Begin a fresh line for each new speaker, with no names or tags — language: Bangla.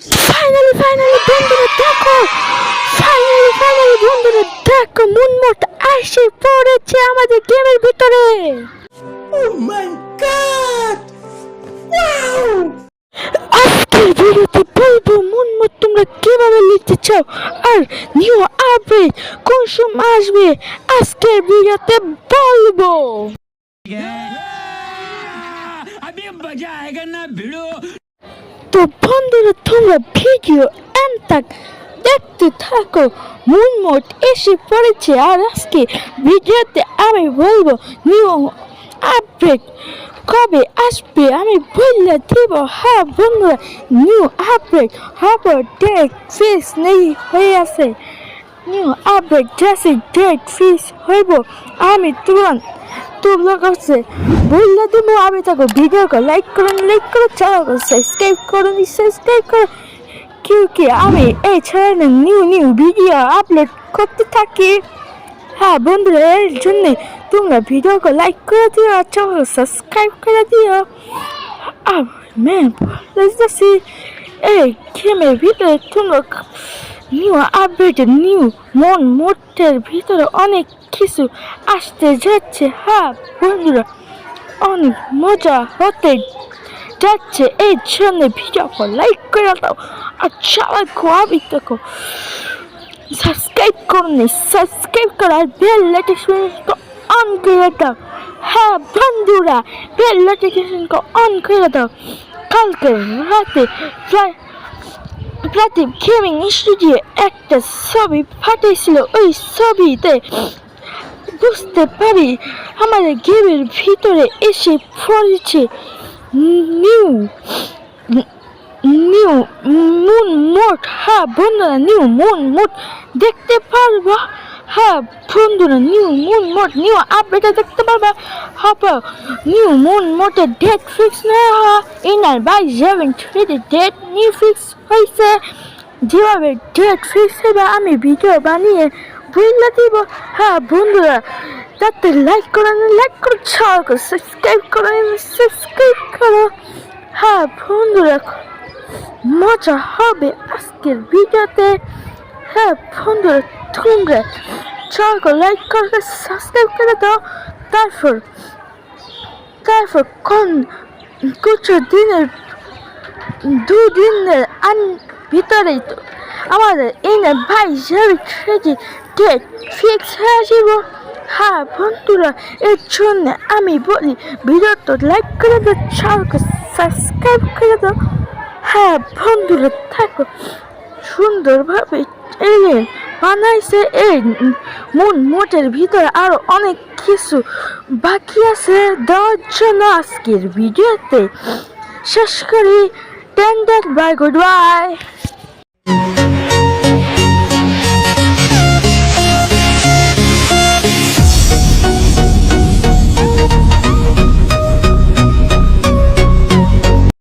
ফাইনালি বন্ধুরা দেখো, ফাইনালি বন্ধুরা দেখো, মুনমুট এসে পড়েছে আমাদের গেমের ভিতরে।
Oh my god! Wow!
আজকের ভিডিওতে বলবো মুনমুট তোমরা কিভাবে লিখতে চাও আর নিউ আপডেট কোন সময় আসবে, আজকের ভিডিওতে বলবো।
अभी मजा आएगा ना भिड़ो।
তো বন্ধুরা তোমরা ভিডিও এন্ড তক দেখতে থাকো। মুনমুট এসে পড়েছে আর আজকে ভিডিওতে আমি বলবো নিউ আপডেট কবে আসবে আমি বলে দিব। হ্যাঁ বন্ধুরা, নিউ আপডেট হবে, ডেট ফিক্স নেই হয়ে আছে। নিউ আপডেট জেসে ডেট ফিক্স হইব আমি তোমরা কাছে বললে দেবো। আমি তাকে ভিডিওকে লাইক করুন, চ্যানেলকে সাবস্ক্রাইব করুন, কি আমি এই চ্যানেলে নিউ ভিডিও আপলোড করতে থাকি। হ্যাঁ বন্ধুরা, এর জন্যে তোমরা ভিডিওকে লাইক করে দিও আর চ্যানেলকে সাবস্ক্রাইব করে দিও। বুঝতেছি এই গেমের ভিতরে তোমরা নিউ আপডেট নিউ মুনমুটের ভিতরে অনেক কিছু আসতে যাচ্ছে। হ্যাঁ বন্ধুরা, অনেক মজা হতে যাচ্ছে, এই জন্য ভিডিওকে লাইক করে দাও আর চ্যানেলকে আমি দেখো সাবস্ক্রাইব করে আর বেল নোটিফিকেশনকে অন করে দাও। হ্যাঁ বন্ধুরা, বেল নোটিফিকেশনকে অন করে দাও। কালকে রাতে প্রদীপ গেমিং স্টুডিও একটা ছবি পাঠিয়েছিল, ওই ছবিতে বুঝতে পারি আমাদের গেমের ভিতরে এসে পড়েছে নিউ মুনমুট। হ্যাঁ বন্ধুরা, নিউ মুনমুট দেখতে পারবা। হ্যাঁ বন্ধুরা, নিউ মুনমুট নিউ আপডেটে দেখতে পারবা। হ্যাঁ নিউ মুনমুটের ডেট ফিক্স না হয় ইনার বাই 7 ডেট নিউ ফিক্স হয়েছে। যেভাবে ডেট ফিক্স হবে আমি ভিডিও বানিয়ে বলে দিব। হ্যাঁ বন্ধুরা, তাতে লাইক করো, সাবস্ক্রাইব করো। হ্যাঁ বন্ধুরা, মজা হবে আজকের ভিডিওতে। হ্যাঁ বন্ধুরা, তোমরা চ্যানেলকে লাইক করে সাবস্ক্রাইব করে দাও। তারপর কিছু দিনের 2 দিনের ভিতরেই তো আমাদের ইনার ভাই ডেট ফিক্স হয়ে যাব। হ্যাঁ বন্ধুরা, এর জন্য আমি বলি ভিডিওটা লাইক করে দাও, চ্যানেলকে সাবস্ক্রাইব করে দাও। হ্যাঁ বন্ধুরা, থাকো সুন্দরভাবে এলিয়েন বানাইছে। এই মুনমুটের ভিতরে আরো অনেক কিছু বাকি আছে দেওয়ার জন্য। আজকের ভিডিওতে শেষ করি। Bye, good bye.